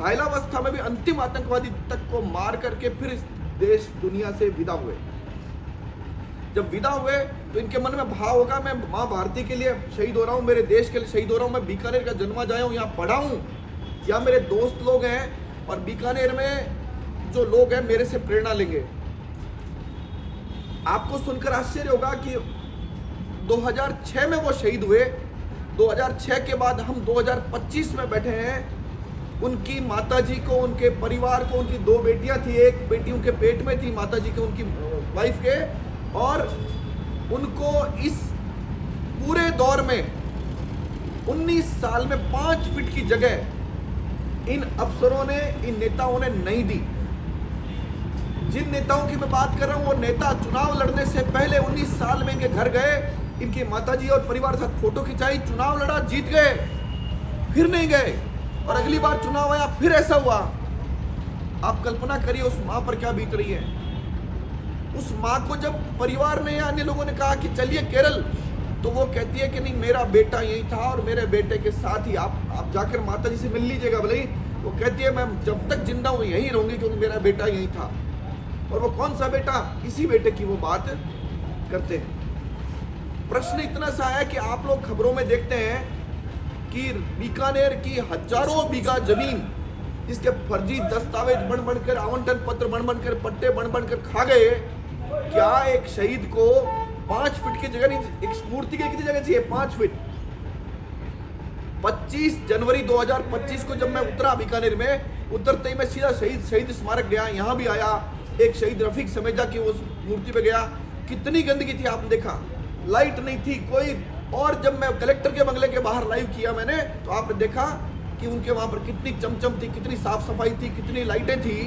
घायलावस्था में भी अंतिम आतंकवादी तक को मार करके फिर इस देश दुनिया से विदा हुए। जब विदा हुए तो इनके मन में भाव होगा, मैं माँ भारती के लिए शहीद हो रहा हूँ, मेरे देश के लिए शहीद हो रहा हूँ, मैं बीकानेर का जन्मा जाया हूँ, यहाँ पढ़ा हूँ, या मेरे दोस्त लोग हैं और बीकानेर में जो लोग हैं मेरे से प्रेरणा लेंगे। आपको सुनकर आश्चर्य होगा कि 2006 में वो शहीद हुए। 2006 के बाद हम 2025 में बैठे हैं। उनकी माताजी को, उनके परिवार को, उनकी 2 बेटियां थी, एक बेटी उनके पेट में थी माताजी के, उनकी वाइफ के, और उनको इस पूरे दौर में 19 साल में 5 फीट की जगह इन अफसरों ने, इन नेताओं ने नहीं दी। जिन नेताओं की मैं बात कर रहा हूं वो नेता चुनाव लड़ने से पहले 19 साल में इनके घर गए, इनकी माताजी और परिवार के साथ फोटो खिंचाई, चुनाव लड़ा, जीत गए, फिर नहीं गए, और अगली बार चुनाव आया फिर ऐसा हुआ। आप कल्पना करिए उस मां पर क्या बीत रही है। उस मां को जब परिवार ने या अन्य लोगों ने कहा कि चलिए केरल, तो वो कहती है कि नहीं, मेरा बेटा यही था और मेरे बेटे के साथ ही आप जाकर माताजी से मिल लीजिएगा भले ही। वो कहती है मैं जब तक जिंदा हूं यहीं रहूंगी क्योंकि मेरा बेटा यही था। और वो कौन सा बेटा, इसी बेटे की वो बात करते हैं। प्रश्न इतना सा है कि आप लोग खबरों में देखते हैं कि बीकानेर की हजारों बीघा जमीन जिसके फर्जी दस्तावेज बन बनकर, आवंटन पत्र बन बनकर, पट्टे बन बनकर खा गए, क्या एक शहीद को 5 फीट की जगह नहीं, एक मूर्ति की कितनी जगह चाहिए? 5 फीट। 25 जनवरी 2025 को जब मैं उतरा बीकानेर में, उतरते ही मैं सीधा शहीद स्मारक गया, यहां भी आया, एक शहीद रफीक समेजा की उस मूर्ति पे गया। कितनी गंदगी थी आपने देखा, लाइट नहीं थी कोई। और जब मैं कलेक्टर के बंगले के बाहर लाइव किया मैंने, तो आपने देखा कि उनके वहां पर कितनी चमचम थी, कितनी साफ सफाई थी, कितनी लाइटें थी।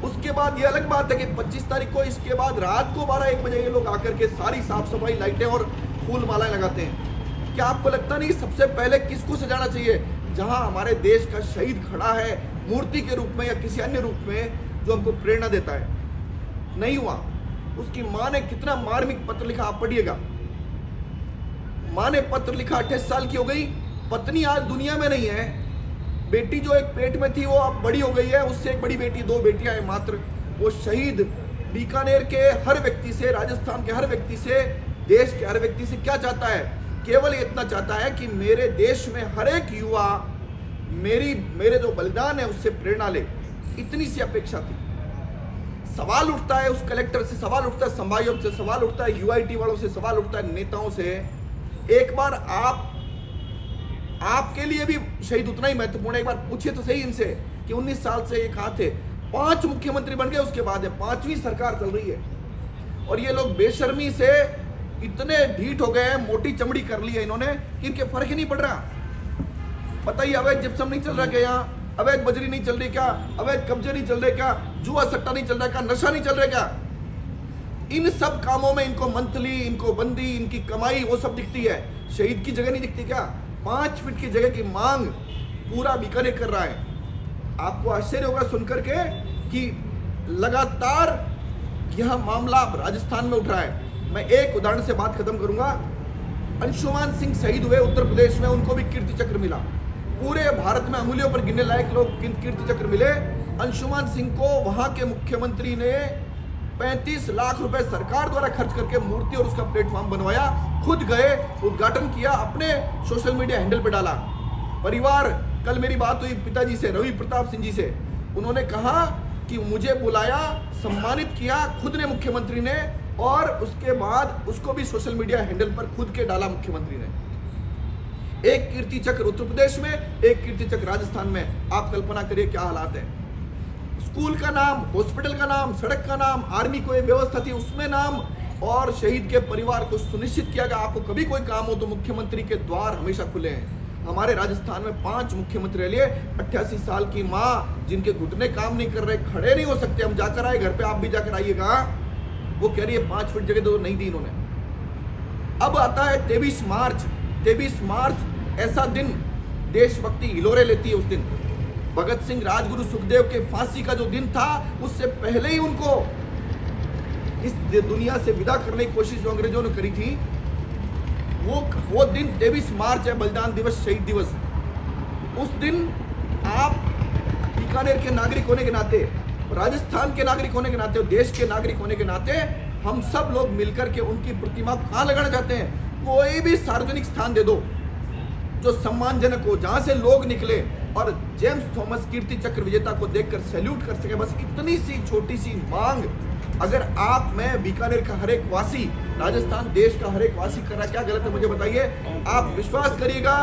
उसके बाद ये अलग बात है कि 25 तारीख को, इसके बाद रात को 12-1 बजे ये लोग आकर के सारी साफ सफाई, लाइटें और फूल मालाएं लगाते हैं। क्या आपको लगता नहीं सबसे पहले किसको सजाना चाहिए? जहां हमारे देश का शहीद खड़ा है मूर्ति के रूप में या किसी अन्य रूप में, जो हमको प्रेरणा देता है। नहीं हुआ। उसकी मां ने कितना मार्मिक पत्र लिखा, आप पढ़िएगा। मां ने पत्र लिखा, 28 साल की हो गई, पत्नी आज दुनिया में नहीं है, बेटी जो एक पेट में थी वो अब बड़ी हो गई है, उससे एक बड़ी बेटी, 2 बेटियां हैं मात्र। वो शहीद बीकानेर के हर व्यक्ति से, राजस्थान के हर व्यक्ति से, देश के हर व्यक्ति से क्या चाहता है? केवल इतना चाहता है कि मेरे देश में हर एक युवा मेरे जो बलिदान है उससे प्रेरणा ले। इतनी सी अपेक्षा थी। सवाल उठता है उस कलेक्टर से, सवाल उठता है संभागीय से, सवाल उठता है यूआईटी वालों से, सवाल उठता है नेताओं से। एक बार आपके लिए भी शहीद उतना ही महत्वपूर्ण है। एक बार पूछिए तो सही इनसे कि 19 साल से ये कहां थे? 5 मुख्यमंत्री बन गए, उसके बाद है 5वीं सरकार चल रही है, और ये लोग बेशर्मी से इतने ढीठ हो गए हैं, मोटी चमड़ी कर ली है इन्होंने कि इनके फर्क ही नहीं पड़ रहा। पता ही अवैध जिप्सम नहीं चल रहा क्या यहाँ? अवैध बजरी नहीं चल रही क्या? अवैध कब्जे नहीं चल रहे क्या? जुआ सट्टा नहीं चल रहा क्या? नशा नहीं चल रहा क्या? इन सब कामों में इनको मंथली, इनको बंदी, इनकी कमाई वो सब दिखती है, शहीद की जगह नहीं दिखती क्या? 5 फीट की जगह की मांग पूरा बीकानेर कर रहा है। आपको आश्चर्य होगा सुनकर के कि लगातार यह मामला राजस्थान में उठ रहा है। मैं एक उदाहरण से बात खत्म करूंगा। अंशुमान सिंह शहीद हुए उत्तर प्रदेश में, उनको भी कीर्ति चक्र मिला। पूरे भारत में अंगुलियों पर गिनने लायक लोग कीर्ति चक्र मिले। अंशुमान सिंह को वहां के मुख्यमंत्री ने 35 लाख रुपए सरकार द्वारा खर्च करके मूर्ति और उसका प्लेटफॉर्म बनवाया। खुद गए, उद्घाटन किया, अपने सोशल मीडिया हैंडल पे डाला। परिवार, कल मेरी बात हुई पिताजी से, रवि प्रताप सिंह जी से, उन्होंने कहा कि मुझे बुलाया, सम्मानित किया खुद ने मुख्यमंत्री ने, और उसके बाद उसको भी सोशल मीडिया हैंडल पर खुद के डाला मुख्यमंत्री ने। एक कीर्ति चक्र उत्तर प्रदेश में, एक कीर्ति चक्र राजस्थान में। आप कल्पना करिए क्या हालात है। स्कूल का नाम, हॉस्पिटल का नाम, सड़क का नाम, आर्मी को व्यवस्था थी उसमें नाम, और शहीद के परिवार को सुनिश्चित किया गया आपको कभी कोई काम हो तो मुख्यमंत्री के द्वार हमेशा खुले हैं। हमारे राजस्थान में 5 मुख्यमंत्री लिए, 88 साल की माँ जिनके घुटने काम नहीं कर रहे, खड़े नहीं हो सकते। हम जाकर आए घर पे, आप भी जाकर आइएगा। वो कह रही है 5 फीट जगह तो नहीं दी इन्होंने। अब आता है 23 मार्च। 23 मार्च ऐसा दिन, देशभक्ति हिलोरे लेती है उस दिन। भगत सिंह, राजगुरु, सुखदेव के फांसी का जो दिन था, उससे पहले ही उनको इस दुनिया से विदा करने की कोशिश जो अंग्रेजों ने करी थी, वो दिन 23 मार्च है, बलिदान दिवस, शहीद दिवस। उस दिन आप बीकानेर के नागरिक होने के नाते, राजस्थान के नागरिक होने के नाते, देश के नागरिक होने के नाते हम सब लोग मिलकर के उनकी प्रतिमा कहाँ लगाना चाहते हैं? कोई भी सार्वजनिक स्थान दे दो जो सम्मानजनक हो, जहां से लोग निकले और जेम्स थॉमस कीर्ति चक्र विजेता को देखकर सैल्यूट कर सके। बस इतनी सी छोटी सी मांग अगर आप, मैं, बीकानेर का हर एक वासी, राजस्थान देश का हर एक वासी कर रहा है, क्या गलत है मुझे बताइए? आप विश्वास करिएगा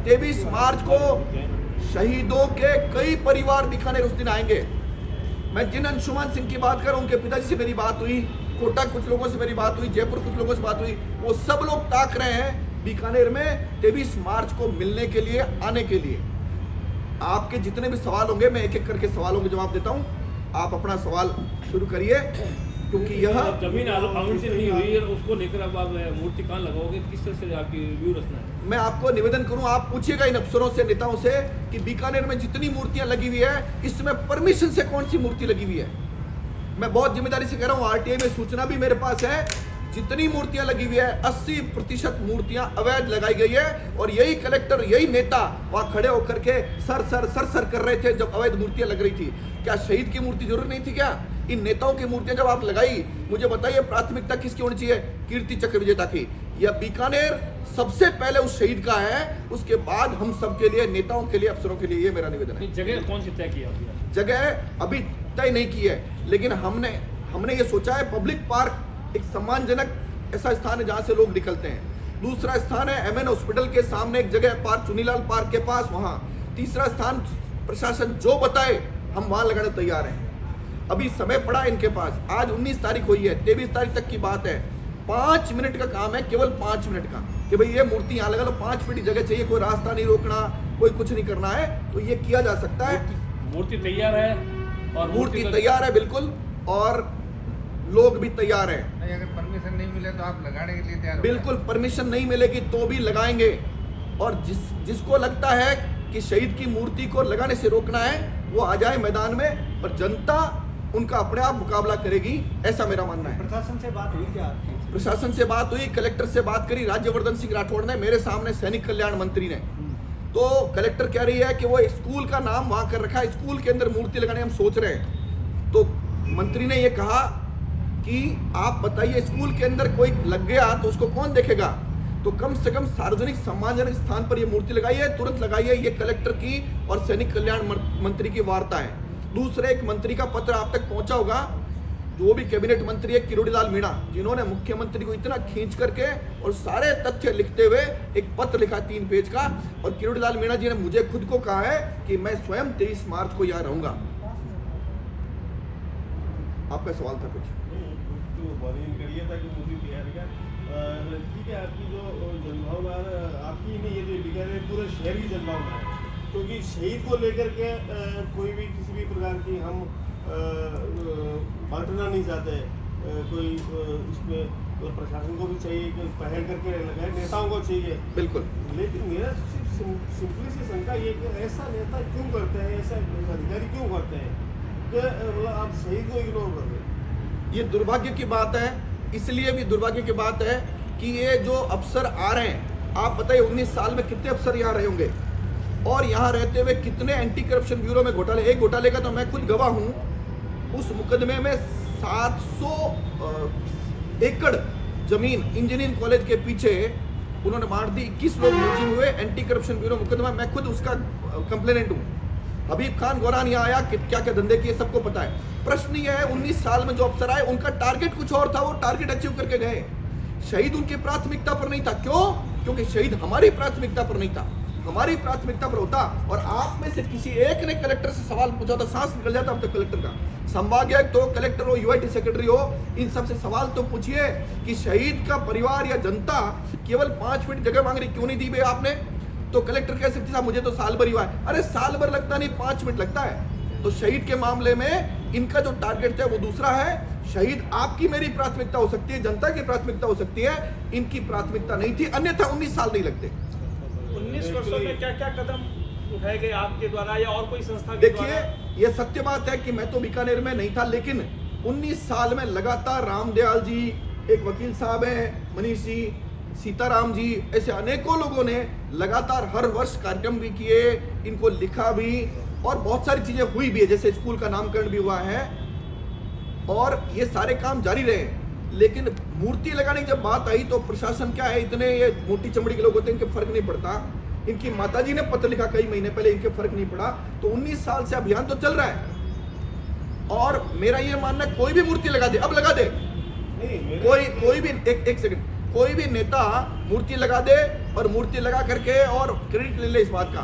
23 मार्च को शहीदों के कई परिवार बीकानेर उस दिन आएंगे। मैं जिन अंशुमान सिंह की बात कर रहा हूं, उनके पिताजी से मेरी बात हुई, कोटा कुछ लोगों से मेरी बात हुई, जयपुर कुछ लोगों से बात हुई, वो सब लोग ताक रहे हैं बीकानेर में 23 मार्च को मिलने के लिए, आने के लिए। आपके जितने भी सवाल होंगे मैं एक एक करके सवालों के जवाब देता हूं, आप अपना सवाल शुरू करिए, क्योंकि यह जमीन आवंटित नहीं हुई है, उसको लेकर अब आप मूर्ति कहां लगाओगे, किस तरह से आपकी व्यू रचना है? मैं आपको निवेदन करूं, आप पूछिएगा इन अफसरों से, नेताओं से कि बीकानेर में जितनी मूर्तियां लगी हुई है, इसमें परमिशन से कौन सी मूर्ति लगी हुई है। मैं बहुत जिम्मेदारी से कह रहा हूं, आरटीआई में सूचना भी मेरे पास है, जितनी मूर्तियां लगी हुई है 80% मूर्तियां अवैध लगाई गई है। और यही कलेक्टर, यही नेता वहां खड़े होकर के सर सर कर रहे थे जब अवैध मूर्तियां लग रही थी। क्या शहीद की मूर्ति जरूर नहीं थी क्या? इन नेताओं की मूर्तियां जब आप लगाई, मुझे बताइए प्राथमिकता किसकी होनी चाहिए? कीर्ति चक्र विजेता की। यह बीकानेर सबसे पहले उस शहीद का है, उसके बाद हम सबके लिए, नेताओं के लिए, अफसरों के लिए। ये मेरा निवेदन है। जगह कौन सी तय किया? जगह अभी तय नहीं की है, लेकिन हमने ये सोचा है पब्लिक पार्क एक सम्मानजनक ऐसा स्थान है जहां से लोग निकलते हैं। दूसरा स्थान है एमएन हॉस्पिटल के सामने एक जगह पार्क, चुनीलाल पार्क के पास, वहां। तीसरा स्थान प्रशासन जो बताए हम वहां लगाने तैयार हैं। अभी समय पड़ा है इनके पास, आज 19 तारीख हुई है, 23 तारीख तक की बात है। 5 मिनट का काम है, केवल 5 मिनट का, कि भाई ये मूर्ति यहाँ लगा लो। 5 फीट जगह चाहिए, कोई रास्ता नहीं रोकना, कोई कुछ नहीं करना है, तो ये किया जा सकता है। मूर्ति तैयार है, और मूर्ति तैयार है बिल्कुल, और लोग भी तैयार हैं। अगर परमिशन नहीं मिले तो आप लगाने के लिए तैयार हो? बिल्कुल, परमिशन नहीं मिलेगी तो भी लगाएंगे। और जिसको लगता है कि शहीद की मूर्ति को लगाने से रोकना है, वो आ जाए मैदान में, और जनता उनका अपने आप मुकाबला करेगी, ऐसा मेरा मानना है। प्रशासन से बात हुई क्या आपकी? प्रशासन से बात हुई, कलेक्टर से बात करी, राज्यवर्धन सिंह राठौड़ ने, मेरे सामने सैनिक कल्याण मंत्री ने। तो कलेक्टर कह रही है कि वो स्कूल का नाम वहां कर रखा है, स्कूल के अंदर मूर्ति लगाने हम सोच रहे हैं। तो मंत्री ने ये कहा कि आप बताइए, स्कूल के अंदर कोई लग गया तो उसको कौन देखेगा? तो कम से कम सार्वजनिक सम्मानजनक स्थान पर ये मूर्ति लगाइए, तुरंत लगाइए। ये कलेक्टर की और सैनिक कल्याण मंत्री की वार्ता है। दूसरे एक मंत्री का पत्र आप तक पहुंचा होगा, जो भी कैबिनेट मंत्री है किरोड़ीलाल मीणा, जिन्होंने मुख्यमंत्री को इतना खींच करके और सारे तथ्य लिखते हुए एक पत्र लिखा 3 पेज का। और किरोड़ीलाल मीणा जी ने मुझे खुद को कहा है कि मैं स्वयं 23 मार्च को यहाँ रहूंगा। आपका सवाल था कुछ? ठीक है, आपकी जो जनभावना आपकी नहीं, ये जो बीकानेर पूरे शहर की जनभावना है, क्योंकि शहीद को लेकर के कोई भी किसी भी प्रकार की हम बांटना नहीं चाहते। कोई इसमें तो प्रशासन को भी चाहिए कि पहल करके लगाए, नेताओं को चाहिए बिल्कुल। लेकिन मेरा सिंपली सी शंका ये कि ऐसा नेता क्यों करते हैं, ऐसा अधिकारी क्यों करते हैं कि मतलब आप शहीद को इग्नोर कर रहे हैं? ये दुर्भाग्य की बात है, इसलिए भी दुर्भाग्य की बात है कि ये जो अफसर आ रहे हैं, आप बताइए 19 साल में कितने अफसर यहाँ रहे होंगे, और यहाँ रहते हुए कितने एंटी करप्शन ब्यूरो में घोटाले। एक घोटाले का तो मैं खुद गवाह हूँ, उस मुकदमे में 700 एकड़ जमीन इंजीनियरिंग कॉलेज के पीछे उन्होंने बांट दी, 21 लोग मुलजिम हुए। एंटी करप्शन ब्यूरो मुकदमा, मैं खुद उसका कंप्लेनेंट हूँ। हबीब खान गौरान यहाँ आया, क्या क्या धंधे किए सबको पता है। प्रश्न ये है, 19 साल में जो अफसर आए उनका टारगेट कुछ और था, वो टारगेट अचीव करके गए। शहीद उनकी प्राथमिकता पर नहीं था। क्यों? क्योंकि शहीद हमारी प्राथमिकता पर नहीं था, हमारी प्राथमिकता पर होता। और आप में से किसी एक ने कलेक्टर से सवाल पूछा तो सांस निकल जाता अब तक कलेक्टर का। संभाग तो कलेक्टर हो, यूआईटी सेक्रेटरी हो, इन सबसे सवाल तो पूछिए कि शहीद का परिवार या जनता केवल 5 फीट जगह मांग रही, क्यों नहीं दी भाई आपने? तो कलेक्टर कह सकते साहब मुझे तो साल भर ही हुआ है। अरे साल भर लगता नहीं, 5 मिनट लगता है। तो शहीद के मामले में इनका जो टारगेट था वो दूसरा है। शहीद आपकी मेरी प्राथमिकता हो सकती है, जनता की प्राथमिकता हो सकती है, इनकी प्राथमिकता नहीं थी, अन्यथा 19 साल नहीं लगते। 19 वर्षों में क्या क्या कदम उठाए गए आपके द्वारा या और कोई संस्था के द्वारा? देखिए, ये सत्य बात है कि मैं तो बीकानेर में नहीं था, लेकिन 19 साल में लगातार रामदयाल जी, एक वकील साहब हैं मनीष जी, सीताराम जी, ऐसे अनेकों लोगों ने लगातार हर वर्ष कार्यक्रम भी किए, इनको लिखा भी, और बहुत सारी चीजें हुई भी है, जैसे स्कूल का नामकरण भी हुआ है और ये सारे काम जारी रहे। लेकिन मूर्ति लगाने की जब बात आई तो प्रशासन क्या है, इतने ये मोटी चमड़ी के लोग होते हैं, इनके फर्क नहीं पड़ता। इनकी माताजी ने पत्र लिखा कई महीने पहले, इनके फर्क नहीं पड़ा। तो 19 साल से अभियान तो चल रहा है और मेरा ये मानना है कोई भी मूर्ति लगा दे, अब लगा दे, कोई भी एक सेकंड, कोई भी नेता मूर्ति लगा दे और मूर्ति लगा करके और क्रेडिट ले ले इस बात का,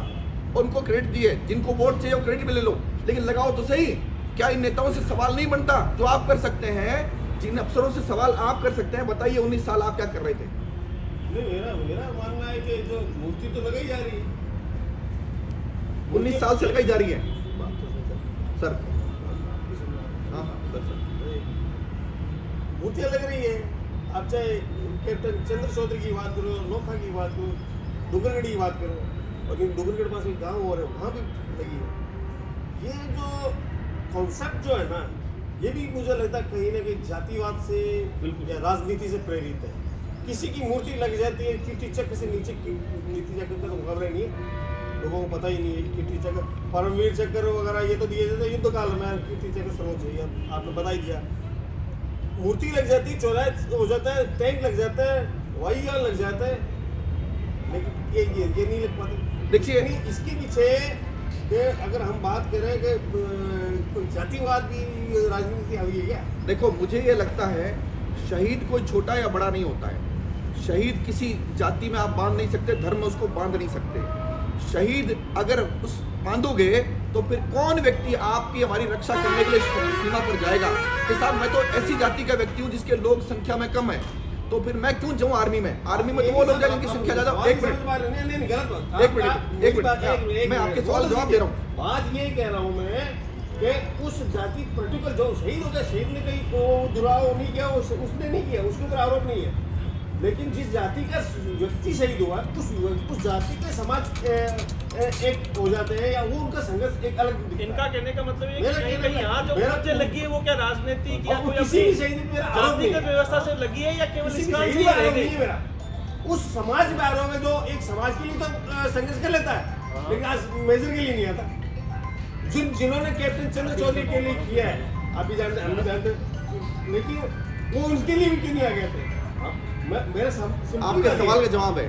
उनको क्रेडिट दिए, जिनको वोट चाहिए वो क्रेडिट भी ले लो, लेकिन लगाओ तो सही। क्या इन नेताओं से सवाल नहीं बनता जो आप कर सकते हैं? जिन अफसरों से सवाल आप कर सकते हैं, बताइए 19 साल आप क्या कर रहे थे? नहीं, मेरा मानना है कि जो मूर्ति तो लगाई जा रही है, 19 साल से लगाई जा रही है सर। हाँ सर, मूर्तियां लग रही है। आप चाहे कैप्टन चंद्र चौधरी की बात करो, नोखा की बात करो, डुगरगढ़ की बात करो, और डुगरगढ़ पास एक गाँव और है वहाँ भी लगी है। ये जो कॉन्सेप्ट जो है ना, ये भी मुझे लगता है कहीं ना कहीं जातिवाद से या राजनीति से प्रेरित है। किसी की मूर्ति लग जाती है, कीर्ति चक्र से नीचे कीर्ति चक्र का तो मुकाबला नहीं है, लोगों को पता ही नहीं है कि कीर्ति चक्र, परमवीर चक्र वगैरह ये तो दिए जाते हैं युद्ध काल में, कीर्ति चक्र सर्वोच्च है, आपने बता ही दिया। मूर्ति लग जाती है, चौराहे हो जाता है, टैंक लग जाता है, वायुयान लग जाता है, लेकिन ये नहीं लग पाते। देखिए इसके पीछे कि अगर हम बात करें कि कोई जातिवाद की राजनीति आ गई है क्या? देखो, मुझे ये लगता है शहीद कोई छोटा या बड़ा नहीं होता है। शहीद किसी जाति में आप बांध नहीं सकते, धर्म में उसको बांध नहीं सकते। शहीद अगर उस बांधोगे तो फिर कौन व्यक्ति आपकी हमारी रक्षा करने के लिए सीमा पर जाएगा कि साहब मैं तो ऐसी जाति का व्यक्ति हूँ जिसके लोग संख्या में कम है, तो फिर मैं क्यों जाऊँ आर्मी में? आर्मी में तो वो लोग जाएंगे जिनकी संख्या ज्यादा। एक मिनट, मैं आपके सवाल जवाब दे रहा हूँ। बात ये कह रहा हूँ मैं कि उस जाति पर्टिकुलर जो शहीद हो गया, शहीद ने कहीं को दुराव नहीं किया, उसने नहीं किया, उसके ऊपर आरोप नहीं है, लेकिन जिस जाति का व्यक्ति शहीद हुआ उस जाति के समाज एक हो जाते हैं या वो उनका संघर्ष एक अलग। इनका कहने का मतलब ये कि कहीं यहाँ जो मूर्ति लगी है वो क्या राजनीतिक या कोई किसी भी शहीद में जातिगत व्यवस्था से लगी है या केवल इस काम से आरोप नहीं है मेरा, उस समाज में आरोप है जो एक समाज के लिए तो संघर्ष कर लेता है, लेकिन आज मेजर के लिए नहीं आता। जिन्होंने कैप्टन चंद्र चौधरी के लिए किया है, आप भी जानते, हम भी जानते, लेकिन वो उनके लिए भी क्यों नहीं आ गए थे? आपके सवाल का जवाब है,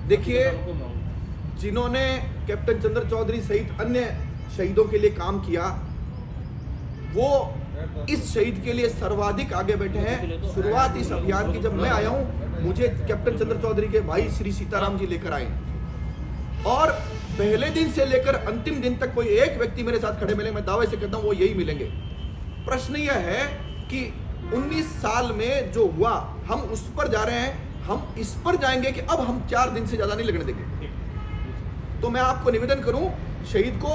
देखिए जिन्होंने कैप्टन चंद्र चौधरी सहित अन्य शहीदों के लिए काम किया, वो इस शहीद के लिए सर्वाधिक आगे बैठे हैं। शुरुआत इस अभियान की जब मैं आया हूं, मुझे कैप्टन चंद्र चौधरी के भाई श्री सीताराम जी लेकर आए और पहले दिन से लेकर अंतिम दिन तक कोई एक व्यक्ति मेरे साथ खड़े मिले, मैं दावे से कहता हूं वो यही मिलेंगे। प्रश्न यह है कि 19 साल में जो हुआ हम उस पर जा रहे हैं, हम इस पर जाएंगे कि अब हम 4 दिन से ज्यादा नहीं लगने देंगे। तो मैं आपको निवेदन करूं, शहीद को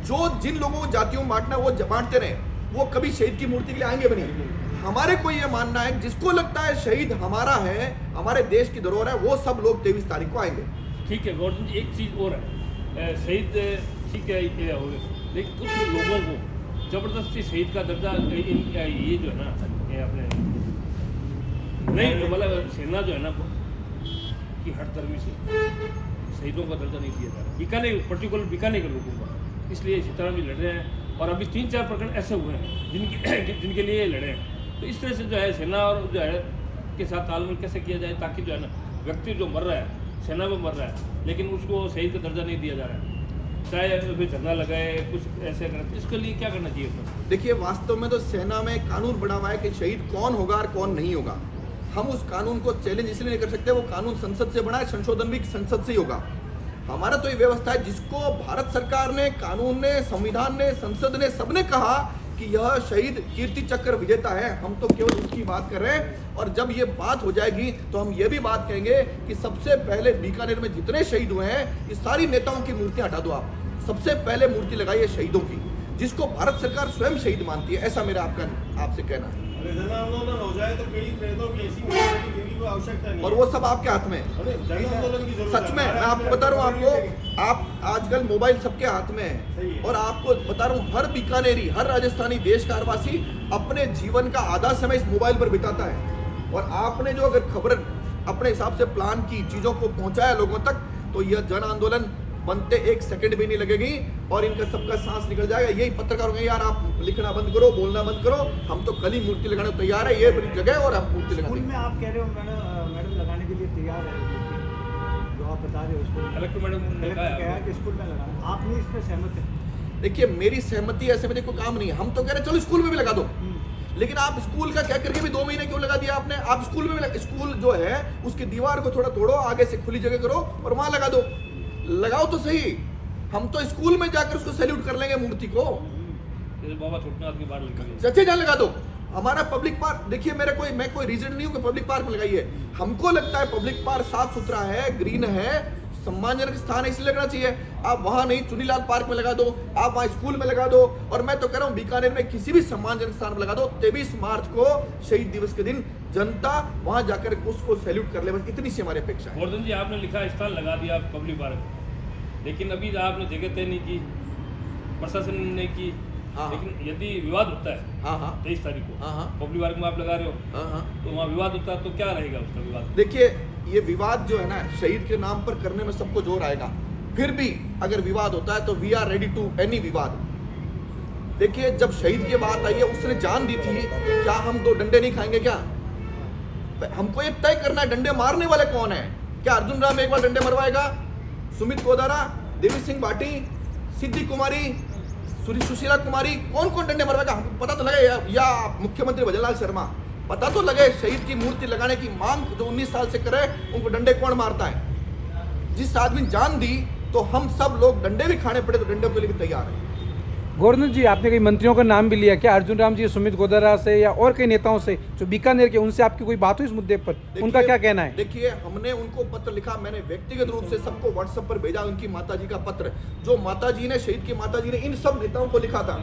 जो जिन लोगों को जातियों में बांटना वो बांटते रहे, वो कभी शहीद की मूर्ति के लिए आएंगे भी नहीं। हमारे को ये मानना है जिसको लगता है शहीद हमारा है, हमारे देश की धरोहर है, वो सब लोग 23 तारीख को आएंगे। ठीक है गौतम जी, एक चीज और है, शहीद ठीक है हो गए, लेकिन कुछ लोगों को जबरदस्ती शहीद का दर्जा ये जो है ना, ये अपने नहीं मतलब सेना जो है ना कि हर तरह से शहीदों का दर्जा नहीं दिया जा रहा, बीकानेर पर्टिकुलर बीकानेर के लोगों का, इसलिए सीताराम जी लड़ रहे हैं और अभी 3-4 प्रकरण ऐसे हुए हैं जिनके लिए लड़े हैं। तो इस तरह से जो है सेना और जो है के साथ तालमेल कैसे किया जाए ताकि जो है ना व्यक्ति जो मर रहा है, सेना में मर रहा है, लेकिन उसको शहीद का दर्जा नहीं दिया जा रहा है, चाहे अभी धरना लगाए कुछ ऐसे करें, इसके लिए क्या करना चाहिए? देखिए वास्तव में तो सेना में कानून बना हुआ है कि शहीद कौन होगा और कौन नहीं होगा। हम उस कानून को चैलेंज इसलिए नहीं कर सकते, वो कानून संसद से बना है, संशोधन भी संसद से ही होगा। हमारा तो ये व्यवस्था है जिसको भारत सरकार ने, कानून ने, संविधान ने, संसद ने, सबने कहा कि यह शहीद कीर्ति चक्र विजेता है, हम तो केवल उसकी बात कर रहे हैं। और जब ये बात हो जाएगी तो हम ये भी बात कहेंगे कि सबसे पहले बीकानेर में जितने शहीद हुए हैं, ये सारी नेताओं की मूर्तियां हटा दो आप, सबसे पहले मूर्ति लगाइए शहीदों की, जिसको भारत सरकार स्वयं शहीद मानती है। ऐसा मेरा आपसे कहना है। जन आंदोलन हो जाए तो पीड़ित प्रेतों की ऐसी जिंदगी को आवश्यकता नहीं, और वो सब आपके हाथ में है। जन आंदोलन की जरूरत सच में मैं आपको बता रहा हूँ, आपको आप आजकल मोबाइल सबके हाथ में है, और आपको बता रहा हूँ हर बीकानेरी, हर राजस्थानी, देश का वासी अपने जीवन का आधा समय इस मोबाइल पर बिताता है। और आपने जो अगर खबर अपने हिसाब से प्लान की, चीजों को पहुंचाया लोगों तक, तो यह जन आंदोलन बनते 1 सेकंड भी नहीं लगेगी और इनका सबका सांस निकल जाएगा। यही पत्रकारों का यार आप लिखना बंद करो, बोलना बंद करो, हम तो कल ही मूर्ति लगाने को तैयार है, ये बड़ी जगह है और हम मूर्ति लगा स्कूल देंगे। में आप कह रहे हो मैडम लगाने के लिए तैयार है मूर्ति, जो आप बता रहे हो उसको कलेक्टर मैडम ने कलेक्टर कहा कहा कि स्कूल में लगाना, आप नहीं इसमें सहमत है? देखिए मेरी सहमति ऐसे में कोई काम नहीं है, हम तो कह रहे हैं चलो स्कूल में भी लगा दो, लेकिन आप स्कूल का क्या करके भी 2 महीने क्यों लगा दिया आपने? आप स्कूल में भी स्कूल जो है उसकी दीवार को थोड़ा तोड़ो, आगे से खुली जगह करो और वहां लगा दो, लगाओ तो सही। हम तो स्कूल में जाकर उसको सैल्यूट कर लेंगे मूर्ति को, जैसे बाबा छोटनाथ की बाढ़ लगी सच्चे जान लगा दो। हमारा पब्लिक पार्क देखिए, मैं कोई रीजन नहीं हूं कि पब्लिक पार्क में लगाइए, हमको लगता है पब्लिक पार्क साफ सुथरा है, ग्रीन है, सम्मानजनक स्थान है, इसलिए लगना चाहिए। आप वहां नहीं, चुनीलाल पार्क में लगा दो, आप वहां स्कूल में लगा दो, और मैं तो कह रहा हूं बीकानेर में किसी भी सम्मानजनक स्थान पर लगा दो। 23 मार्च को शहीद दिवस के दिन जनता वहां जाकर उसको सैल्यूट कर ले, बस इतनी सी हमारी अपेक्षा है। गोवर्धन जी आपने लिखा स्थान लगा दिया पब्लिक पार्क, लेकिन अभी आपने जगह तय नहीं की, प्रशासन ने की। हाँ। लेकिन यदि विवाद होता है हाँ हाँ 23 तारीख को हाँ हाँ पब्लिक पार्क में आप लगा रहे हो, हाँ हाँ। तो वहाँ विवाद होता है तो क्या रहेगा उसका विवाद? देखिए ये विवाद जो है ना, शहीद के नाम पर करने में सबको जोर आएगा, फिर भी अगर विवाद होता है तो we are ready to any विवाद। देखिए जब शहीद की बात आई है, उसने जान दी थी, क्या हम 2 डंडे नहीं खाएंगे क्या? हमको ये तय करना है डंडे मारने वाले कौन है। क्या अर्जुन राम एक बार डंडे मरवाएगा? सुमित गोदारा, देवी सिंह भाटी, सिद्धि कुमारी, सुशीला कुमारी, कौन कौन डंडे मरवाएगा? हमको पता तो लगे, या मुख्यमंत्री भजनलाल शर्मा, पता तो लगे शहीद की मूर्ति लगाने की मांग जो 19 साल से करे, उनको डंडे कौन मारता है? जिस आदमी ने जान दी, तो हम सब लोग डंडे भी खाने पड़े तो डंडे के लिए भी तैयार हैं। गोवर्धन जी आपने कई मंत्रियों का नाम भी लिया, क्या अर्जुन राम जी, सुमित गोदारा से या और कई नेताओं से जो बीकानेर के, उनसे आपकी कोई बात हुई इस मुद्दे पर? उनका क्या कहना है? देखिए हमने उनको पत्र लिखा, मैंने व्यक्तिगत रूप से सबको व्हाट्सएप पर भेजा उनकी माताजी का पत्र, जो माताजी ने, शहीद की माताजी ने इन सब नेताओं को लिखा था।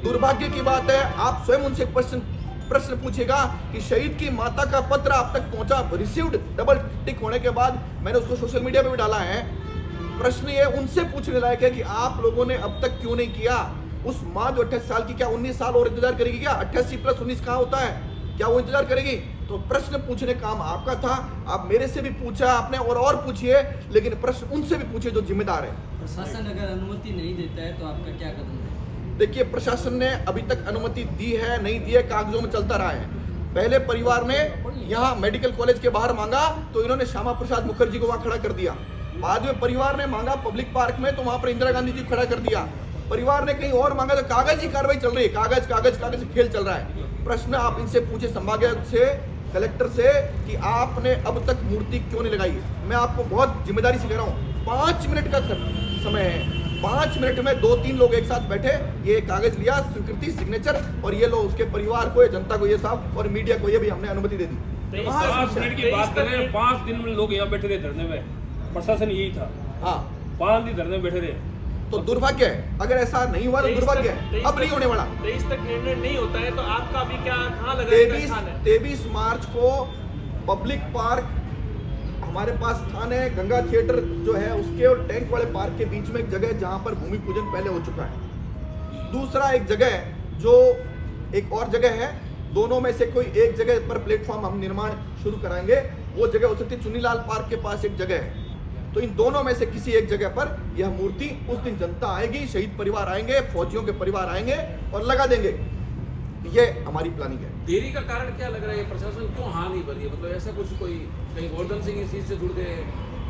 दुर्भाग्य की बात है, आप स्वयं उनसे प्रश्न पूछेगा कि शहीद की माता का पत्र आप तक पहुंचा, रिसीव्ड, डबल टिक होने के बाद मैंने उसको सोशल मीडिया पे भी डाला है। प्रश्न ये उनसे पूछने लायक है कि आप लोगों ने अब तक क्यों नहीं किया? उस माँ जो 28 साल की, क्या 19 साल और इंतजार करेगी क्या? 88 + 19 कहाँ होता है? क्या वो इंतजार करेगी? तो प्रश्न पूछने काम आपका था, आप मेरे से भी पूछा आपने और पूछिए, लेकिन प्रश्न उनसे भी पूछिए जो जिम्मेदार है। प्रशासन अगर अनुमति नहीं देता है तो आपका क्या कदम है? देखिए प्रशासन ने अभी तक अनुमति दी है नहीं दी है, कागजों में चलता रहा है। पहले परिवार ने यहाँ मेडिकल कॉलेज के बाहर मांगा तो इन्होंने श्यामा प्रसाद मुखर्जी को वहां खड़ा कर दिया। बाद में परिवार ने मांगा पब्लिक पार्क में, तो वहां पर इंदिरा गांधी जी को खड़ा कर दिया। परिवार ने कहीं और मांगा तो कागज की कार्रवाई चल रही है, कागज कागज कागज खेल चल रहा है। प्रश्न आप इनसे पूछे, संभागायुक्त से, कलेक्टर से, कि आपने अब तक मूर्ति क्यों नहीं लगाई। मैं आपको बहुत जिम्मेदारी से कह रहा हूँ, 5 मिनट का समय है, 5 मिनट में 2-3 लोग एक साथ बैठे, ये कागज लिया, स्वीकृति, सिग्नेचर, और ये लो उसके परिवार को, जनता को ये साहब, और मीडिया को ये भी हमने अनुमति दे दी। 5 मिनट की बात कर रहे हैं, 5 दिन में लोग यहाँ बैठे रहे धरने में, प्रशासन यही था। हाँ 5 दिन धरने में बैठे रहे, तो दुर्भाग्य है, अगर ऐसा नहीं हुआ तो दुर्भाग्य है, अब नहीं होने वाला। 23 तक निर्णय नहीं होता है तो आपका अभी क्या, कहाँ लगाने का स्थान है? 23 मार्च को पब्लिक पार्क हमारे पास स्थान है, गंगा थिएटर जो है उसके और टैंक वाले पार्क के बीच में एक जगह है जहां पर भूमि पूजन पहले हो चुका है। दूसरा एक जगह है जो एक और जगह है, दोनों में से कोई एक जगह पर प्लेटफॉर्म हम निर्माण शुरू कराएंगे। वो जगह हो सकती है चुनीलाल पार्क के पास एक जगह है, तो इन दोनों में से किसी एक जगह पर यह मूर्ति, उस दिन जनता आएगी, शहीद परिवार आएंगे, फौजियों के परिवार आएंगे और लगा देंगे। ये हमारी प्लानिंग है। देरी का कारण क्या लग रहा है? प्रशासन क्यों हाँ नहीं भरी है? मतलब ऐसा कुछ कोई, कहीं गोवर्धन सिंह इस चीज से जुड़ गए,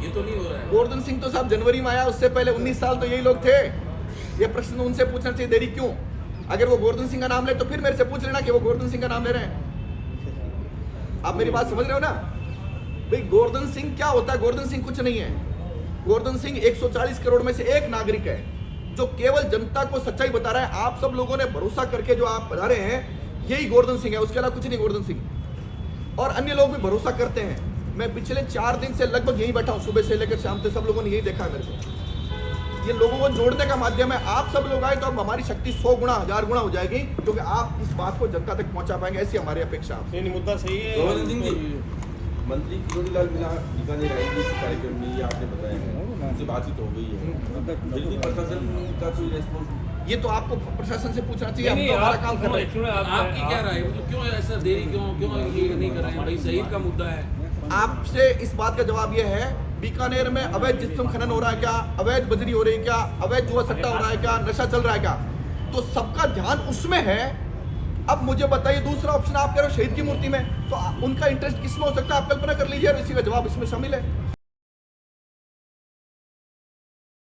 ये तो नहीं हो रहा है? गोवर्धन सिंह तो साहब जनवरी में आया, उससे पहले 19 साल तो यही लोग थे। ये प्रश्न उनसे पूछना चाहिए, देरी क्यों? अगर वो गोवर्धन सिंह का नाम ले तो फिर मेरे से पूछ लेना कि वो गोवर्धन सिंह का नाम ले रहे हैं। आप मेरी बात समझ रहे हो ना भाई? गोवर्धन सिंह क्या होता है? गोवर्धन सिंह कुछ नहीं है। गोवर्धन सिंह 140 करोड़ में से एक नागरिक है जो केवल जनता को सच्चाई बता रहा है। आप सब लोगों ने भरोसा करके जो आप पधारे हैं, यही गोवर्धन सिंह है, उसके अलावा कुछ नहीं गोवर्धन सिंह। और अन्य लोग भी भरोसा करते हैं। मैं पिछले 4 दिन से लगभग यहीं बैठा हूं, सुबह से लेकर शाम तक सब लोगों ने यही देखा है मेरे को। ये लोगों को जोड़ने का माध्यम है। आप सब लोग आए तो अब हमारी शक्ति 100 गुना 1000 गुना हो जाएगी, क्योंकि आप इस बात को जनता तक पहुंचा पाएंगे, ऐसी हमारी अपेक्षा है। नहीं, मुद्दा सही है। गोवर्धन सिंह जी, मंत्री किशोरीलाल मीणा बीकानेर आएंगे इस कार्यक्रम में, ये आपने बताया है, उनसे बातचीत हो गई है, लेकिन प्रशासन का कोई रेस्पॉन्स? ये तो आपको प्रशासन से पूछना चाहिए, हम नहीं, तो हमारा आप- काम कर रहे हैं। सुनो, आपकी क्या राय है? मतलब क्यों ऐसा देरी, क्यों ये नहीं कर रहे हैं? भाई शहीद का मुद्दा है। आपसे इस बात का जवाब यह है बीकानेर में अवैध जिस्म खनन हो रहा है क्या, अवैध बजरी हो रही है क्या, अवैध जुआ सट्टा हो रहा है क्या, नशा चल रहा है क्या, तो सबका ध्यान उसमें है। अब मुझे बताइए दूसरा ऑप्शन आप कह रहे हो शहीद की मूर्ति में, तो उनका इंटरेस्ट किसमें हो सकता है, आप कल्पना कर लीजिए और इसी का जवाब इसमें शामिल है।